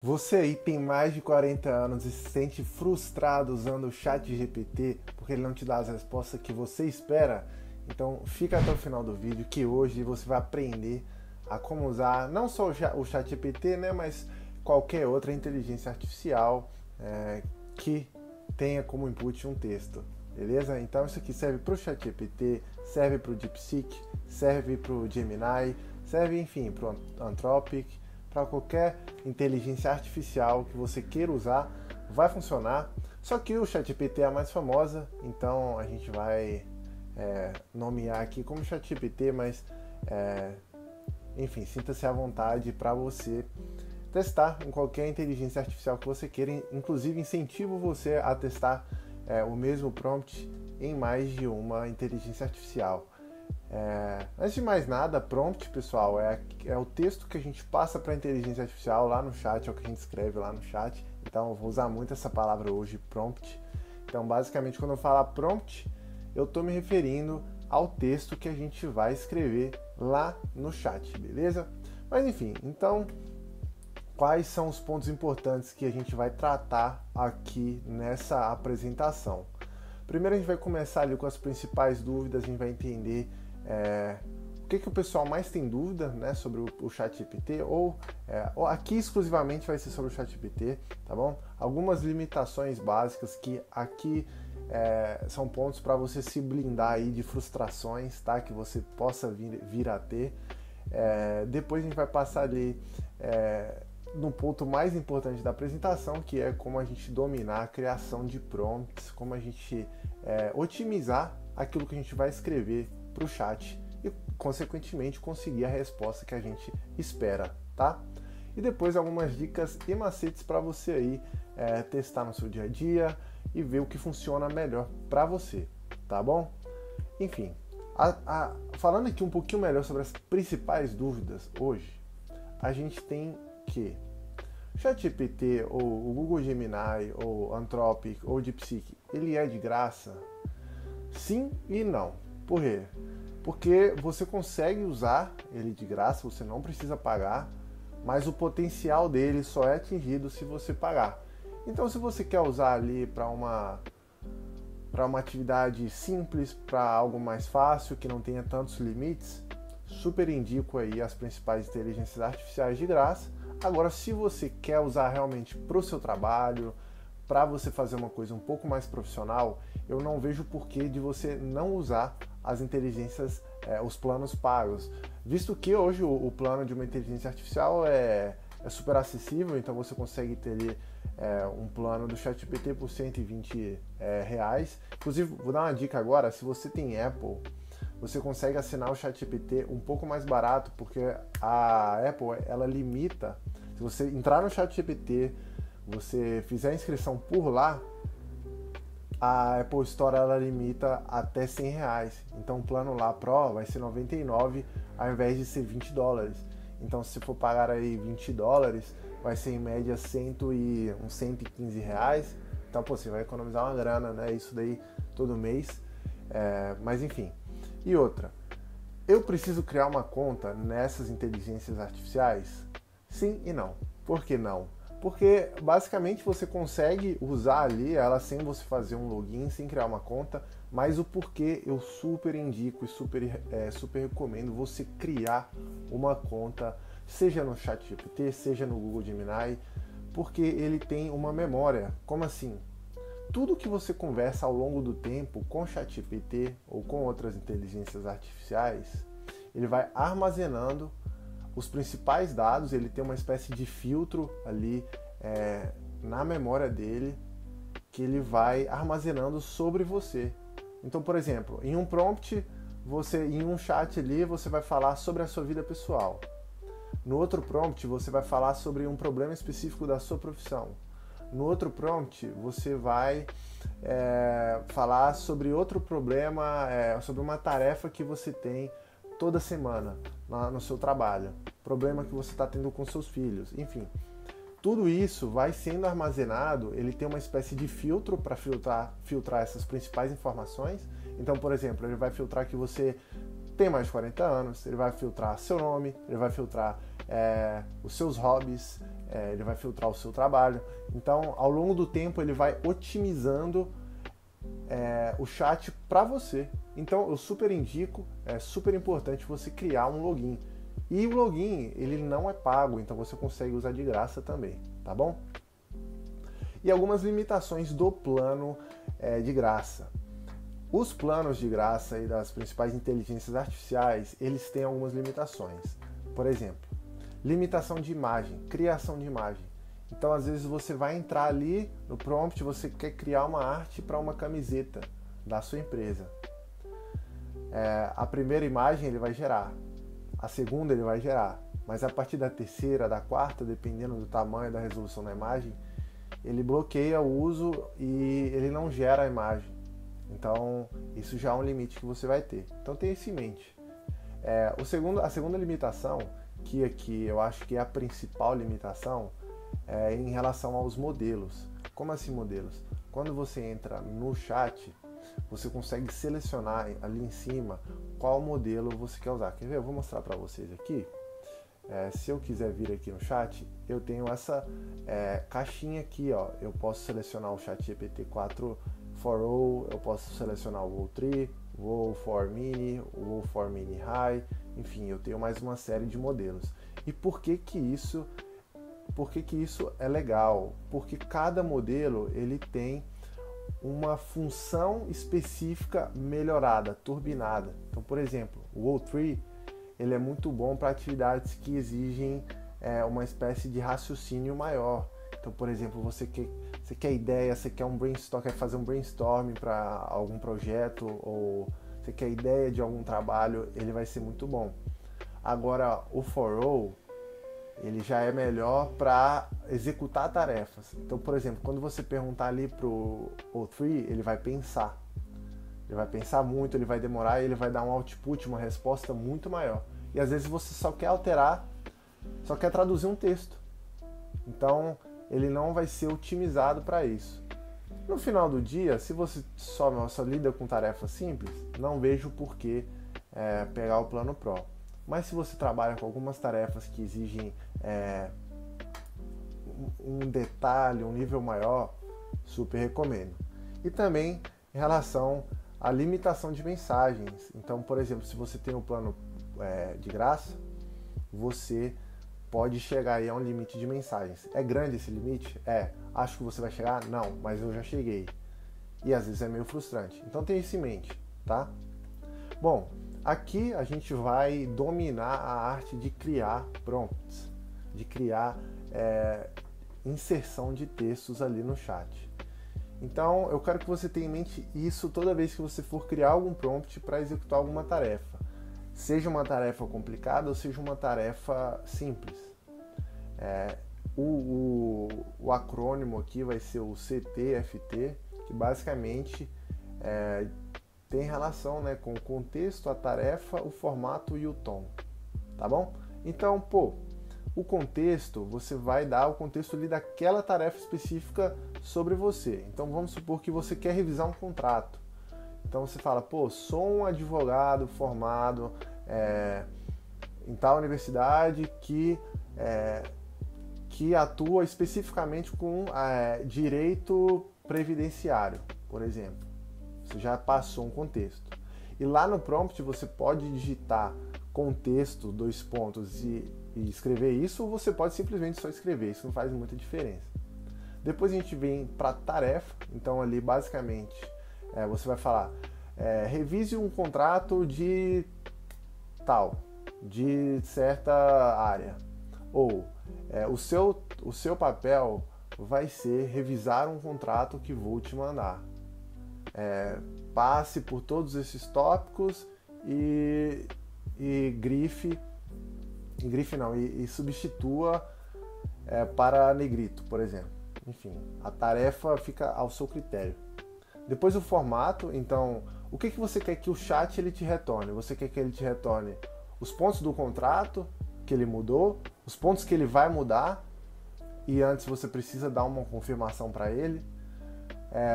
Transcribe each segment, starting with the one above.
Você aí tem mais de 40 anos e se sente frustrado usando o ChatGPT porque ele não te dá as respostas que você espera? Então fica até o final do vídeo que hoje você vai aprender a como usar não só o ChatGPT, né, mas qualquer outra inteligência artificial que tenha como input um texto, beleza? Então isso aqui serve para o ChatGPT, serve para o DeepSeek, serve para o Gemini, serve enfim para o Anthropic, para qualquer inteligência artificial que você queira usar, vai funcionar. Só que o ChatGPT é a mais famosa, então a gente vai nomear aqui como ChatGPT, mas enfim, sinta-se à vontade para você testar em qualquer inteligência artificial que você queira. Inclusive, incentivo você a testar o mesmo prompt em mais de uma inteligência artificial. Antes de mais nada, prompt, pessoal, é o texto que a gente passa para a inteligência artificial lá no chat, é o que a gente escreve lá no chat. Então, eu vou usar muito essa palavra hoje, prompt. Então, basicamente, quando eu falar prompt, eu estou me referindo ao texto que a gente vai escrever lá no chat, beleza? Mas, enfim, então, quais são os pontos importantes que a gente vai tratar aqui nessa apresentação? Primeiro, a gente vai começar ali com as principais dúvidas, a gente vai entender o que o pessoal mais tem dúvida, né, sobre o ChatGPT, ou aqui exclusivamente vai ser sobre o ChatGPT, tá bom? Algumas limitações básicas que aqui são pontos para você se blindar aí de frustrações, tá? Que você possa vir a ter. Depois a gente vai passar ali no ponto mais importante da apresentação, que é como a gente dominar a criação de prompts, como a gente otimizar aquilo que a gente vai escrever para o chat e, consequentemente, conseguir a resposta que a gente espera, tá? E depois algumas dicas e macetes para você aí testar no seu dia a dia e ver o que funciona melhor para você, tá bom? Enfim, falando aqui um pouquinho melhor sobre as principais dúvidas hoje, a gente tem que ChatGPT ou o Google Gemini ou Anthropic ou DeepSeek, ele é de graça? Sim e não. Por quê? Porque você consegue usar ele de graça, você não precisa pagar, mas o potencial dele só é atingido se você pagar. Então, se você quer usar ali para uma atividade simples, para algo mais fácil, que não tenha tantos limites, super indico aí as principais inteligências artificiais de graça. Agora, se você quer usar realmente para o seu trabalho, para você fazer uma coisa um pouco mais profissional, eu não vejo porquê de você não usar as inteligências, os planos pagos. Visto que hoje o plano de uma inteligência artificial é super acessível, então você consegue ter ali um plano do ChatGPT por R$ 120. Inclusive, vou dar uma dica agora, se você tem Apple, você consegue assinar o ChatGPT um pouco mais barato, porque a Apple, ela limita, se você entrar no ChatGPT, você fizer a inscrição por lá, a Apple Store ela limita até R$ 100. Então o plano lá Pro vai ser 99 ao invés de ser $20. Então se for pagar aí $20, vai ser em média uns R$ 115. Então pô, você vai economizar uma grana, né? Isso daí todo mês. Mas enfim. E outra, eu preciso criar uma conta nessas inteligências artificiais? Sim e não. Por que não? Porque basicamente você consegue usar ali ela sem você fazer um login, sem criar uma conta, mas o porquê eu super indico e super recomendo você criar uma conta, seja no ChatGPT, seja no Google Gemini, porque ele tem uma memória. Como assim? Tudo que você conversa ao longo do tempo com o ChatGPT ou com outras inteligências artificiais, ele vai armazenando os principais dados, ele tem uma espécie de filtro ali na memória dele que ele vai armazenando sobre você. Então, por exemplo, em um prompt, em um chat ali, você vai falar sobre a sua vida pessoal. No outro prompt, você vai falar sobre um problema específico da sua profissão. No outro prompt, você vai falar sobre outro problema, sobre uma tarefa que você tem toda semana no seu trabalho, problema que você está tendo com seus filhos, enfim. Tudo isso vai sendo armazenado, ele tem uma espécie de filtro para filtrar essas principais informações. Então, por exemplo, ele vai filtrar que você tem mais de 40 anos, ele vai filtrar seu nome, ele vai filtrar os seus hobbies, ele vai filtrar o seu trabalho. Então, ao longo do tempo, ele vai otimizando o chat para você. Então, eu super indico, é super importante você criar um login. E o login, ele não é pago, então você consegue usar de graça também, tá bom? E algumas limitações do plano de graça. Os planos de graça e das principais inteligências artificiais, eles têm algumas limitações. Por exemplo, limitação de imagem, criação de imagem. Então, às vezes você vai entrar ali no prompt, você quer criar uma arte para uma camiseta da sua empresa. A primeira imagem ele vai gerar, a segunda ele vai gerar, mas a partir da terceira, da quarta, dependendo do tamanho da resolução da imagem, ele bloqueia o uso e ele não gera a imagem. Então, isso já é um limite que você vai ter. Então, tenha isso em mente. A segunda limitação, que aqui eu acho que é a principal limitação, é em relação aos modelos. Como assim modelos? Quando você entra no chat, você consegue selecionar ali em cima qual modelo você quer usar. Quer ver? Eu vou mostrar para vocês aqui. Se eu quiser vir aqui no chat, eu tenho essa caixinha aqui, ó. Eu posso selecionar o ChatGPT 4 for All, eu posso selecionar o All3, o All4 Mini, o All4 Mini High, enfim, eu tenho mais uma série de modelos. E por que que isso é legal? Porque cada modelo ele tem uma função específica melhorada, turbinada. Então, por exemplo, o All3 ele é muito bom para atividades que exigem uma espécie de raciocínio maior. Então, por exemplo, você quer ideia, você quer quer fazer um brainstorming para algum projeto, ou você quer ideia de algum trabalho, ele vai ser muito bom. Agora, o For All, ele já é melhor para executar tarefas. Então, por exemplo, quando você perguntar ali pro All3, ele vai pensar. Ele vai pensar muito, ele vai demorar e ele vai dar um output, uma resposta muito maior. E às vezes você só quer alterar, só quer traduzir um texto. Então, ele não vai ser otimizado para isso. No final do dia, se você só lida com tarefas simples, não vejo por que pegar o plano Pro. Mas se você trabalha com algumas tarefas que exigem um detalhe, um nível maior, super recomendo. E também em relação à limitação de mensagens. Então, por exemplo, se você tem um plano de graça, você pode chegar aí a um limite de mensagens. É grande esse limite? Acho que você vai chegar? Não, mas eu já cheguei. E às vezes é meio frustrante. Então tenha isso em mente, tá? Bom, aqui a gente vai dominar a arte de criar prompts, de criar inserção de textos ali no chat. Então eu quero que você tenha em mente isso toda vez que você for criar algum prompt para executar alguma tarefa. Seja uma tarefa complicada ou seja uma tarefa simples. O acrônimo aqui vai ser o CTFT, que basicamente tem relação, né, com o contexto, a tarefa, o formato e o tom, tá bom? Então, o contexto, você vai dar o contexto ali daquela tarefa específica sobre você. Então, vamos supor que você quer revisar um contrato. Então, você fala, sou um advogado formado em tal universidade que atua especificamente com direito previdenciário, por exemplo. Você já passou um contexto. E lá no prompt você pode digitar contexto, 2 pontos e escrever isso, ou você pode simplesmente só escrever, isso não faz muita diferença. Depois a gente vem para tarefa, então ali basicamente você vai falar, revise um contrato de tal, de certa área, ou o seu papel vai ser revisar um contrato que vou te mandar. Passe por todos esses tópicos e substitua para negrito, por exemplo. Enfim, a tarefa fica ao seu critério. Depois o formato, então, o que você quer que o chat ele te retorne? Você quer que ele te retorne os pontos do contrato que ele mudou, os pontos que ele vai mudar, e antes você precisa dar uma confirmação para ele,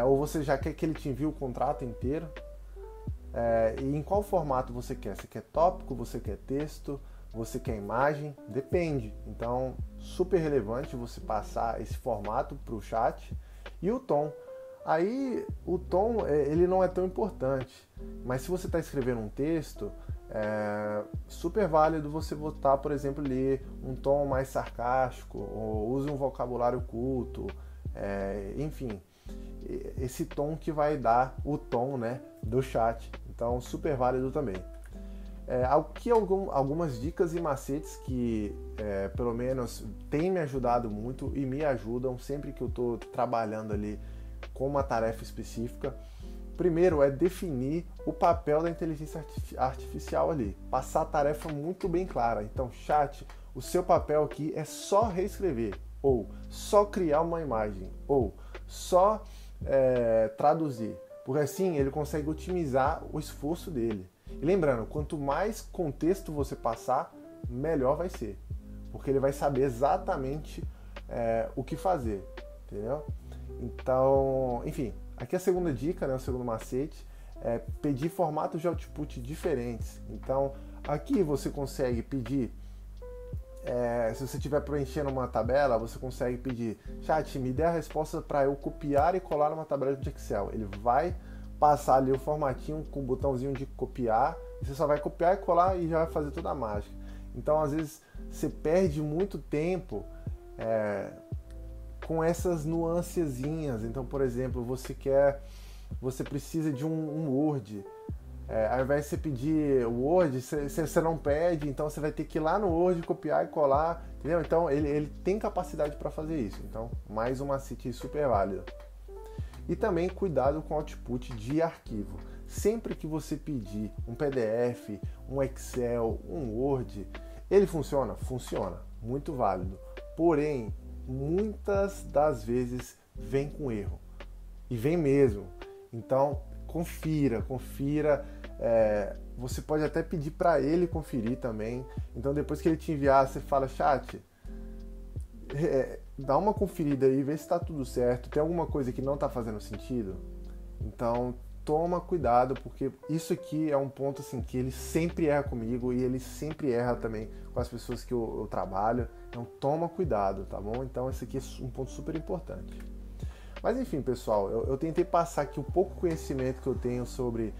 ou você já quer que ele te envie o contrato inteiro, e em qual formato você quer? Você quer tópico, você quer texto, você quer imagem? Depende. Então, super relevante você passar esse formato para o chat. E o tom. Aí o tom ele não é tão importante, mas se você está escrevendo um texto, é super válido você botar, por exemplo, ler um tom mais sarcástico, ou use um vocabulário culto, enfim, esse tom que vai dar o tom, né, do chat. Então, super válido também. Aqui algumas dicas e macetes que, pelo menos, têm me ajudado muito e me ajudam sempre que eu estou trabalhando ali com uma tarefa específica. Primeiro é definir o papel da inteligência artificial ali, passar a tarefa muito bem clara. Então, chat, o seu papel aqui é só reescrever, ou só criar uma imagem, ou só traduzir, porque assim ele consegue otimizar o esforço dele. E lembrando, quanto mais contexto você passar, melhor vai ser, porque ele vai saber exatamente o que fazer, entendeu? Então, enfim, aqui a segunda dica, né, o segundo macete, é pedir formatos de output diferentes. Então, aqui você consegue pedir, se você estiver preenchendo uma tabela, você consegue pedir, chat, me dê a resposta para eu copiar e colar numa tabela de Excel. Ele vai passar ali o formatinho com o botãozinho de copiar, e você só vai copiar e colar e já vai fazer toda a mágica. Então, às vezes, você perde muito tempo com essas nuancezinhas. Então, por exemplo, você precisa de um Word. Ao invés de você pedir o Word, você não pede, então você vai ter que ir lá no Word, copiar e colar, entendeu? Então, ele tem capacidade para fazer isso. Então, mais uma macete super válida. E também cuidado com o output de arquivo. Sempre que você pedir um PDF, um Excel, um Word, ele funciona? Funciona. Muito válido. Porém, muitas das vezes vem com erro. E vem mesmo. Então, confira. Você pode até pedir para ele conferir também. Então, depois que ele te enviar, você fala, chat, dá uma conferida aí, vê se está tudo certo. Tem alguma coisa que não está fazendo sentido? Então, toma cuidado, porque isso aqui é um ponto assim, que ele sempre erra comigo e ele sempre erra também com as pessoas que eu trabalho. Então, toma cuidado, tá bom? Então, esse aqui é um ponto super importante. Mas, enfim, pessoal, eu tentei passar aqui o pouco conhecimento que eu tenho sobre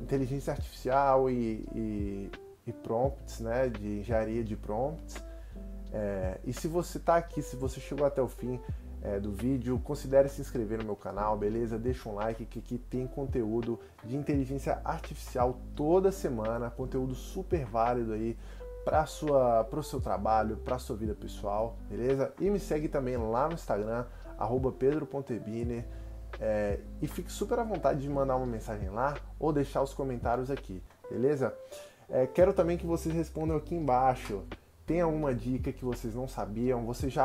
inteligência artificial e prompts, né, de engenharia de prompts. E se você está aqui, se você chegou até o fim do vídeo, considere se inscrever no meu canal, beleza? Deixa um like, que aqui tem conteúdo de inteligência artificial toda semana, conteúdo super válido aí para o seu trabalho, para a sua vida pessoal, beleza? E me segue também lá no Instagram, @pedro.ebiner, e fique super à vontade de mandar uma mensagem lá ou deixar os comentários aqui, beleza? Quero também que vocês respondam aqui embaixo. Tem alguma dica que vocês não sabiam? Vocês já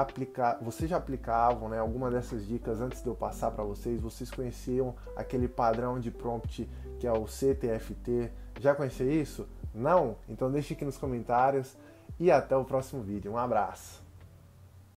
aplicavam, né, alguma dessas dicas antes de eu passar para vocês? Vocês conheciam aquele padrão de prompt que é o CTFT? Já conhecia isso? Não? Então deixe aqui nos comentários e até o próximo vídeo. Um abraço!